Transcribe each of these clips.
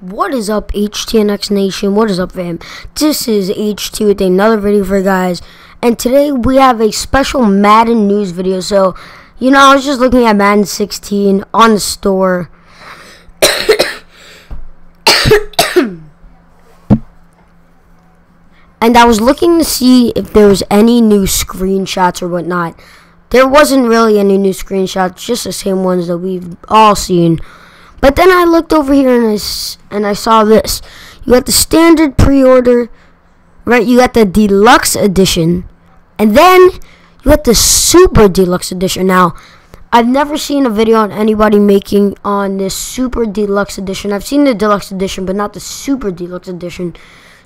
What is up, HTNX Nation? What is up, fam? This is HT with another video for you guys, and today we have a special Madden news video. So, I was just looking at Madden 16 on the store, and I was looking to see if there was any new screenshots or whatnot. There wasn't really any new screenshots, just the same ones that we've all seen. But then I looked over here and I saw this. You got the standard pre-order, right? You got the deluxe edition, and then you got the super deluxe edition. Now, I've never seen a video on anybody making on this super deluxe edition. I've seen the deluxe edition, but not the super deluxe edition.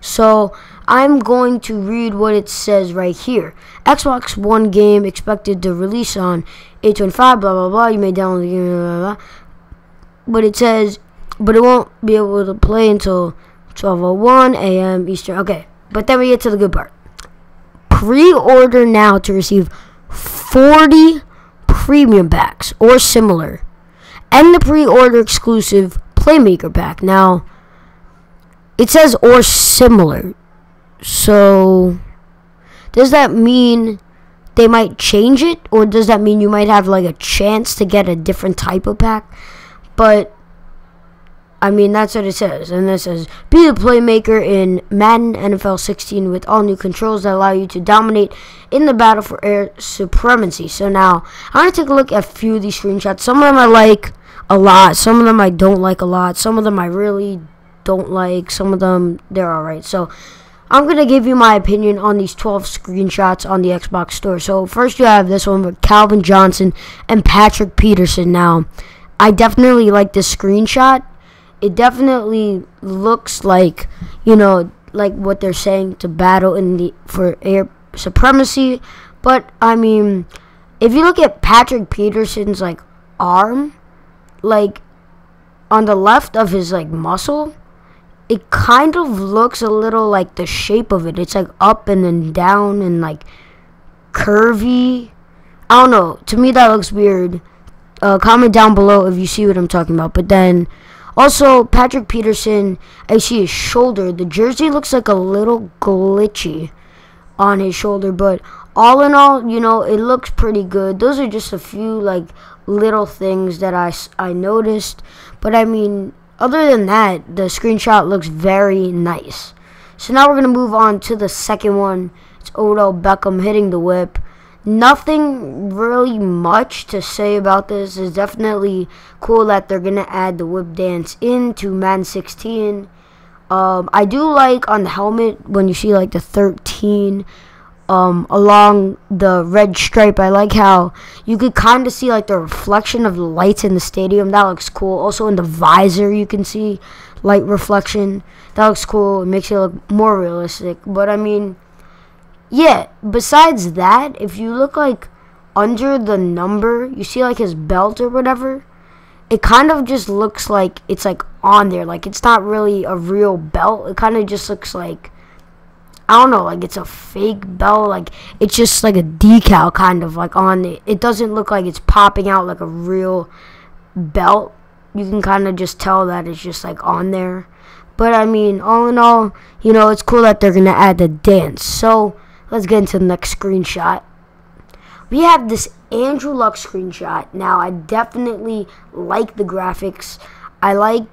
So I'm going to read what it says right here. Xbox One game expected to release on 8/25. Blah blah blah. You may download the game. Blah, blah, blah. But it says, but it won't be able to play until 12:01 a.m. Eastern. Okay, but then we get to the good part. Pre-order now to receive 40 premium packs or similar, and the pre-order exclusive Playmaker pack. Now, it says or similar, so does that mean they might change it, or does that mean you might have like a chance to get a different type of pack? But I mean, that's what it says. And it says, be the playmaker in Madden NFL 16 with all new controls that allow you to dominate in the battle for air supremacy. So now, I'm going to take a look at a few of these screenshots. Some of them I like a lot. Some of them I don't like a lot. Some of them I really don't like. Some of them, they're alright. So, I'm going to give you my opinion on these 12 screenshots on the Xbox store. So, first you have this one with Calvin Johnson and Patrick Peterson. Now, I definitely like this screenshot. It definitely looks like, like what they're saying, to battle for air supremacy. But I mean, if you look at Patrick Peterson's arm, on the left of his muscle, it kind of looks a little like the shape of it. It's up and then down and curvy. I don't know. To me, that looks weird. Comment down below if you see what I'm talking about. But then, also, Patrick Peterson, I see his shoulder. The jersey looks like a little glitchy on his shoulder. But all in all, it looks pretty good. Those are just a few, little things that I noticed. But, I mean, other than that, the screenshot looks very nice. So now we're going to move on to the second one. It's Odell Beckham hitting the whip. Nothing really much to say about this. It's definitely cool that they're going to add the whip dance into Madden 16. I do like on the helmet when you see the 13 along the red stripe. I like how you could kind of see the reflection of the lights in the stadium. That looks cool. Also in the visor you can see light reflection. That looks cool. It makes it look more realistic. But I mean, yeah, besides that, if you look under the number, you see his belt or whatever, it kind of just looks like it's on there. It's not really a real belt. It kind of just looks I don't know, it's a fake belt. It's just a decal kind of on it. It doesn't look like it's popping out like a real belt. You can kind of just tell that it's just on there. But I mean, all in all, it's cool that they're going to add the dance. So let's get into the next screenshot. We have this Andrew Luck screenshot. Now, I definitely like the graphics. I like,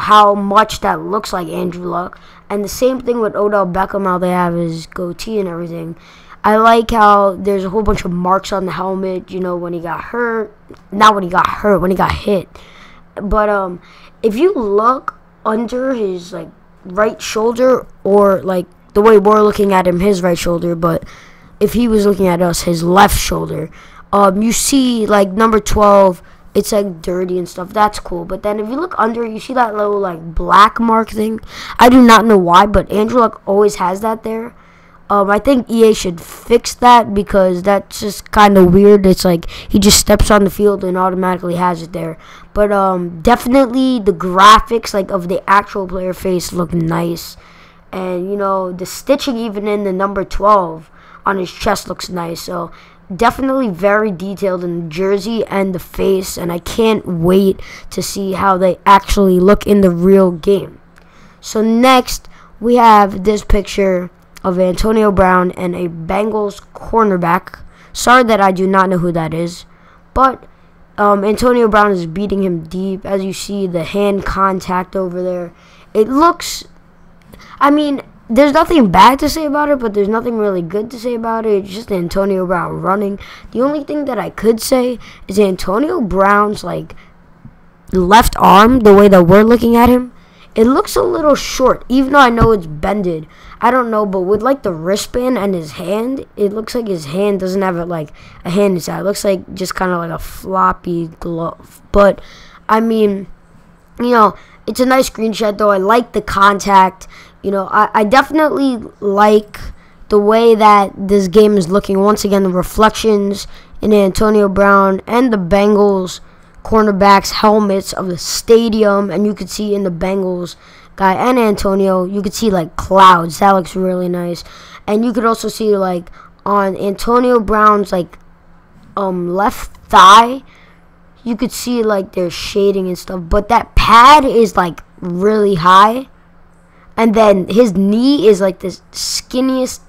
how much that looks like Andrew Luck. And the same thing with Odell Beckham, how they have his goatee and everything. I like how there's a whole bunch of marks on the helmet, when he got hurt. Not when he got hurt, when he got hit. But if you look under his, right shoulder, or, the way we're looking at him, his right shoulder, but if he was looking at us, his left shoulder, you see number 12, it's dirty and stuff. That's cool. But then if you look under, you see that little black mark thing. I do not know why, but Andrew Luck always has that there. I think EA should fix that, because that's just kind of weird. It's he just steps on the field and automatically has it there. But definitely the graphics of the actual player face look nice. And, the stitching even in the number 12 on his chest looks nice. So, definitely very detailed in the jersey and the face. And I can't wait to see how they actually look in the real game. So next, we have this picture of Antonio Brown and a Bengals cornerback. Sorry that I do not know who that is. But Antonio Brown is beating him deep. As you see, the hand contact over there. It looks... I mean, there's nothing bad to say about it, but there's nothing really good to say about it. It's just Antonio Brown running. The only thing that I could say is Antonio Brown's, like, left arm, the way that we're looking at him, it looks a little short, even though I know it's bended. I don't know, but with, like, the wristband and his hand, it looks like his hand doesn't have, like, a hand inside. It looks like just kind of like a floppy glove. But, I mean, you know, it's a nice screenshot, though. I like the contact. You know, I definitely like the way that this game is looking. Once again, the reflections in Antonio Brown and the Bengals cornerbacks' helmets of the stadium, and you could see in the Bengals guy and Antonio, you could see like clouds. That looks really nice. And you could also see like on Antonio Brown's like left thigh, you could see like there's shading and stuff, but that pad is like really high, and then his knee is like the skinniest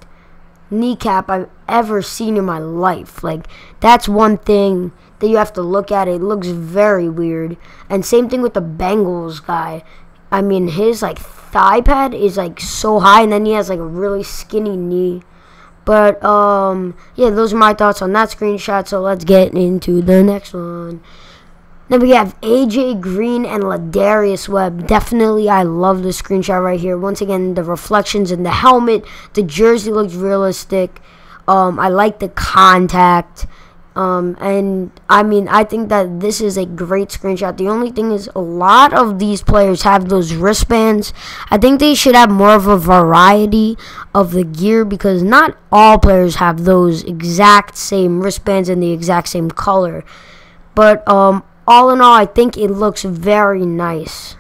kneecap I've ever seen in my life. Like, that's one thing that you have to look at. It looks very weird. And same thing with the Bengals guy. I mean, his like thigh pad is like so high, and then he has like a really skinny knee. But yeah, those are my thoughts on that screenshot. So let's get into the next one. Then we have AJ Green and Ladarius Webb. Definitely, I love this screenshot right here. Once again, the reflections in the helmet, the jersey looks realistic. I like the contact. And I mean, I think that this is a great screenshot. The only thing is, a lot of these players have those wristbands. I think they should have more of a variety of the gear, because not all players have those exact same wristbands in the exact same color. But all in all, I think it looks very nice.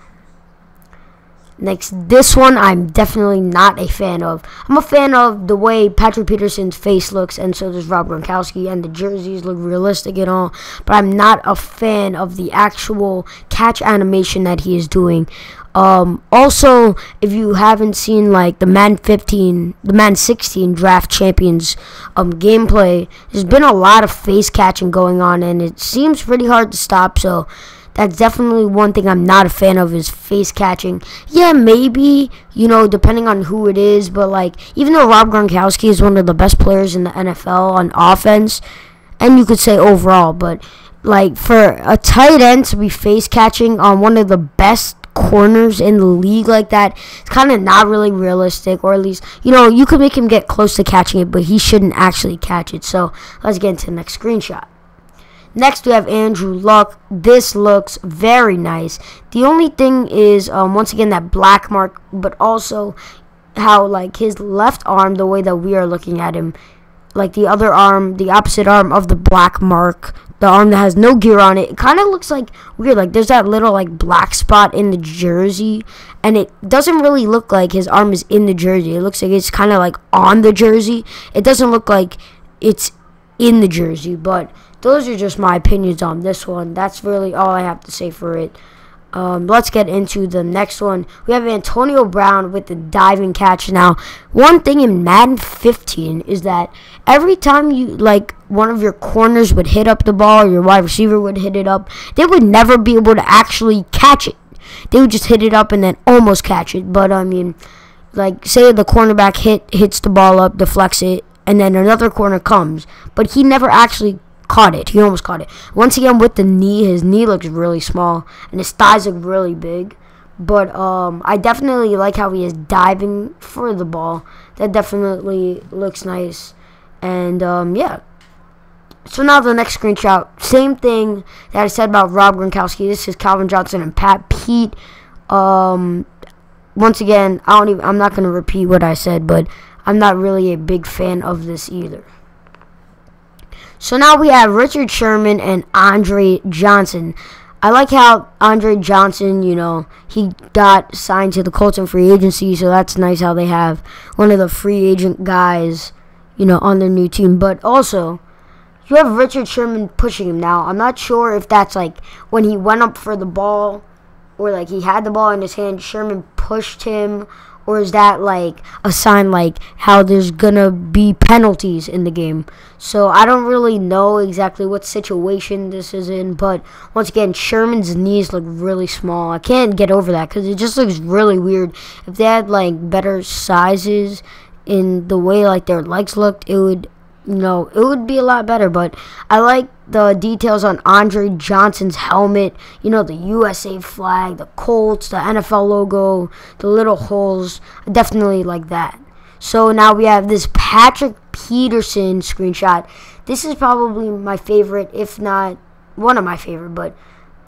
Next, this one I'm definitely not a fan of. I'm a fan of the way Patrick Peterson's face looks, and so does Rob Gronkowski, and the jerseys look realistic and all, but I'm not a fan of the actual catch animation that he is doing. Also, if you haven't seen like the Madden 16 Draft Champions gameplay, there's been a lot of face catching going on, and it seems pretty hard to stop, so that's definitely one thing I'm not a fan of, is face catching. Yeah, maybe, you know, depending on who it is, but like, even though Rob Gronkowski is one of the best players in the NFL on offense, and you could say overall, but like for a tight end to be face catching on one of the best corners in the league like that, it's kind of not really realistic. Or at least, you know, you could make him get close to catching it, but he shouldn't actually catch it. So let's get into the next screenshot. Next, we have Andrew Luck. This looks very nice. The only thing is, once again, that black mark, but also how, like, his left arm, the way that we are looking at him, like the other arm, the opposite arm of the black mark, the arm that has no gear on it, it kind of looks like weird. Like, there's that little, like, black spot in the jersey, and it doesn't really look like his arm is in the jersey. It looks like it's kind of, like, on the jersey. It doesn't look like it's in the jersey, but those are just my opinions on this one. That's really all I have to say for it. Let's get into the next one. We have Antonio Brown with the diving catch. Now, one thing in Madden 15 is that every time you, like, one of your corners would hit up the ball, or your wide receiver would hit it up, they would never be able to actually catch it. They would just hit it up and then almost catch it. But, I mean, like, say the cornerback hits the ball up, deflects it, and then another corner comes, but he never actually caught it. He almost caught it. Once again, with the knee, his knee looks really small, and his thighs look really big. But I definitely like how he is diving for the ball. That definitely looks nice. And yeah. So now the next screenshot, same thing that I said about Rob Gronkowski. This is Calvin Johnson and Pat Pete. Once again, I'm not gonna repeat what I said, but I'm not really a big fan of this either. So now we have Richard Sherman and Andre Johnson. I like how Andre Johnson, you know, he got signed to the Colts in free agency, so that's nice how they have one of the free agent guys, you know, on their new team. But also, you have Richard Sherman pushing him now. I'm not sure if that's like when he went up for the ball, or like he had the ball in his hand, Sherman pushed him, or is that like a sign like how there's gonna be penalties in the game? So I don't really know exactly what situation this is in, but once again, Sherman's knees look really small. I can't get over that because it just looks really weird. If they had like better sizes in the way like their legs looked, it would, it would be a lot better. But I like the details on Andre Johnson's helmet, the USA flag, the Colts, the NFL logo, the little holes. I definitely like that. So now we have this Patrick Peterson screenshot. This is probably my favorite, if not one of my favorite, but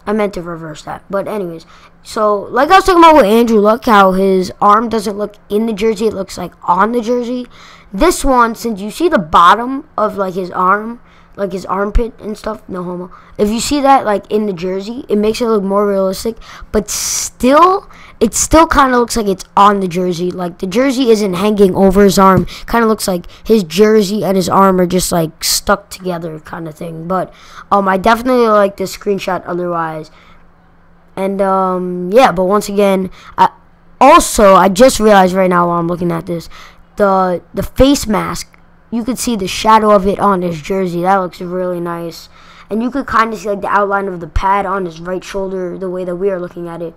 I meant to reverse that. But anyways, so like I was talking about with Andrew Luck, how his arm doesn't look in the jersey, it looks like on the jersey. This one, since you see the bottom of like his arm, like his armpit and stuff, no homo, if you see that like in the jersey, it makes it look more realistic. But still, it still kind of looks like it's on the jersey. Like the jersey isn't hanging over his arm. Kind of looks like his jersey and his arm are just like stuck together kind of thing. But I definitely like this screenshot otherwise. And yeah, but once again, I just realized right now while I'm looking at this, the face mask, you could see the shadow of it on his jersey. That looks really nice. And you could kind of see like the outline of the pad on his right shoulder the way that we are looking at it.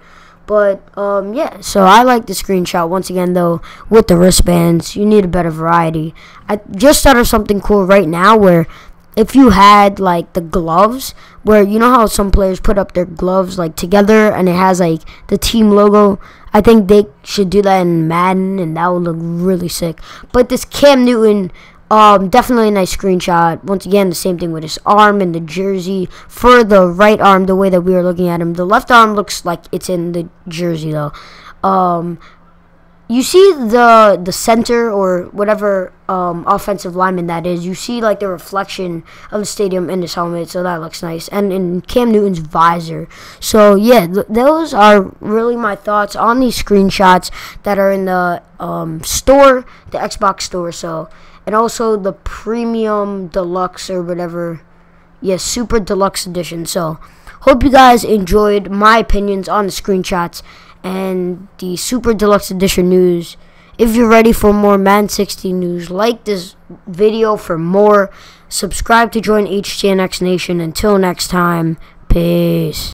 But yeah, so I like the screenshot. Once again though, with the wristbands, you need a better variety. I just thought of something cool right now where if you had like the gloves, where you know how some players put up their gloves like together and it has like the team logo, I think they should do that in Madden and that would look really sick. But this Cam Newton, definitely a nice screenshot. Once again, the same thing with his arm and the jersey. For the right arm, the way that we were looking at him, the left arm looks like it's in the jersey though. You see the center or whatever offensive lineman that is. You see like the reflection of the stadium in his helmet, so that looks nice. And in Cam Newton's visor. So yeah, those are really my thoughts on these screenshots that are in the store, the Xbox store. So, and also the premium deluxe or whatever, yes, super deluxe edition. So hope you guys enjoyed my opinions on the screenshots and the super deluxe edition news. If you're ready for more Madden 16 news, like this video for more. Subscribe to join HTNX Nation. Until next time, peace.